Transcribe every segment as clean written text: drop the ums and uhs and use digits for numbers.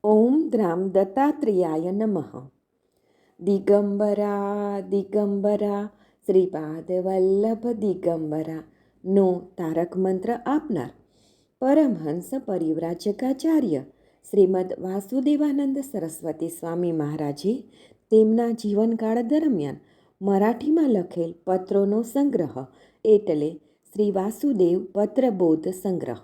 ઓમ દ્રામ દત્તાત્રેયાય નમઃ. દિગંબરા દિગંબરા શ્રીપાદ વલ્લભ દિગંબરા નો તારક મંત્ર આપનાર પરમહંસ પરિવ્રાજકાચાર્ય શ્રીમદ વાસુદેવાનંદ સરસ્વતી સ્વામી મહારાજે તેમના જીવનકાળ દરમિયાન મરાઠીમાં લખેલ પત્રોનો સંગ્રહ એટલે શ્રી વાસુદેવ પત્રબોધ સંગ્રહ,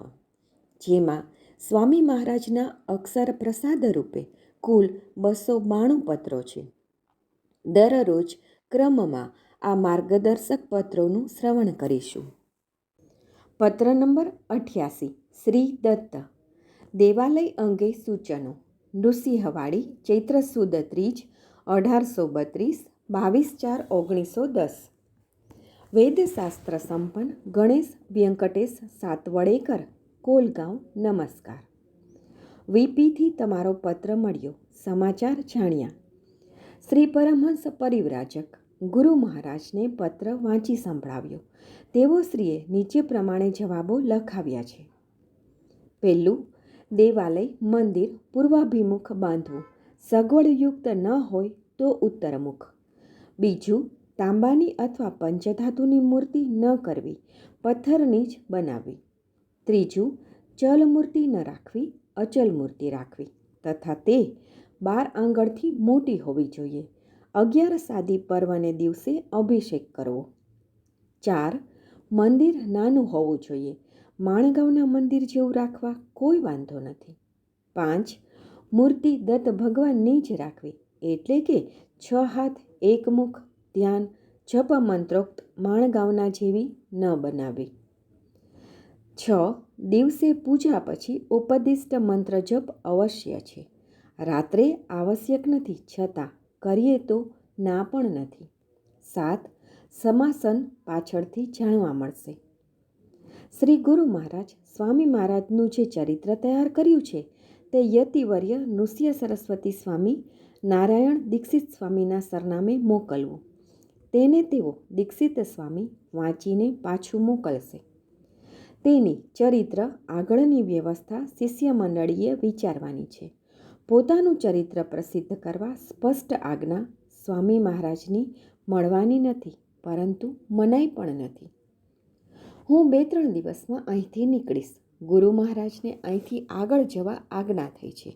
જેમાં સ્વામી મહારાજના અક્ષર પ્રસાદ રૂપે કુલ 292 પત્રો છે. દરરોજ ક્રમમાં આ માર્ગદર્શક પત્રોનું શ્રવણ કરીશું. પત્ર નંબર 88. શ્રી દત્ત. દેવાલય અંગે સૂચનો. નૃસિંહવાડી, ચૈત્ર સુદ ત્રીજ, 1832, 22/4/1910. વેદશાસ્ત્ર સંપન્ન ગણેશ વ્યંકટેશ સાતવડેકર, કોલગાંવ, નમસ્કાર. વીપીથી તમારો પત્ર મળ્યો. સમાચાર જાણ્યા. શ્રી પરમહંસ પરિવ્રાજક ગુરુ મહારાજને પત્ર વાંચી સંભળાવ્યો. તેઓ શ્રીએ નીચે પ્રમાણે જવાબો લખાવ્યા છે. પહેલું, દેવાલય મંદિર પૂર્વાભિમુખ બાંધવું, સગવડયુક્ત ન હોય તો ઉત્તરમુખ. બીજું, તાંબાની અથવા પંચધાતુની મૂર્તિ ન કરવી, પથ્થરની જ બનાવવી. ત્રીજું, ચલ મૂર્તિ ન રાખવી, અચલ મૂર્તિ રાખવી તથા તે 12 આંગળથી મોટી હોવી જોઈએ. 11 સાદી પર્વને દિવસે અભિષેક કરવો. 4, મંદિર નાનું હોવું જોઈએ. માણગાંવના મંદિર જેવું રાખવા કોઈ વાંધો નથી. 5, મૂર્તિ દત્ત ભગવાનની જ રાખવી, એટલે કે 6 હાથ, 1 મુખ, ધ્યાન, જપ મંત્રોક્ત માણગાંવના જેવી ન બનાવવી. 6, દિવસે પૂજા પછી ઉપદિષ્ટ મંત્ર જપ અવશ્ય છે. રાત્રે આવશ્યક નથી, છતાં કરીએ તો ના પણ નથી. 7, સમાસન પાછળથી જાણવા મળશે. શ્રી ગુરુ મહારાજ સ્વામી મહારાજનું જે ચરિત્ર તૈયાર કર્યું છે તે યતિવર્ય નૃસિંહ સરસ્વતી સ્વામી નારાયણ દીક્ષિત સ્વામીના સરનામે મોકલવું. તેને તેઓ દીક્ષિત સ્વામી વાંચીને પાછું મોકલશે. તેની ચરિત્ર આગળની વ્યવસ્થા શિષ્ય મંડળીએ વિચારવાની છે. પોતાનું ચરિત્ર પ્રસિદ્ધ કરવા સ્પષ્ટ આજ્ઞા સ્વામી મહારાજની મળવાની નથી, પરંતુ મનાઈ પણ નથી. હું 2-3 દિવસમાં અહીંથી નીકળીશ. ગુરુ મહારાજને અહીંથી આગળ જવા આજ્ઞા થઈ છે.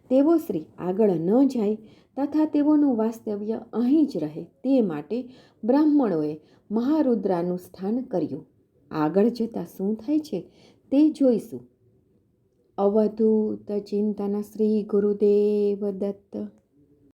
તેઓ શ્રી આગળ ન જાય તથા તેઓનું વાસ્તવ્ય અહીં જ રહે તે માટે બ્રાહ્મણોએ મહારુદ્રાનું સ્થાન કર્યું. આગળ જતાં શું થાય છે તે જોઈશું. અવધૂત ચિંતન શ્રી ગુરુદેવ દત્ત.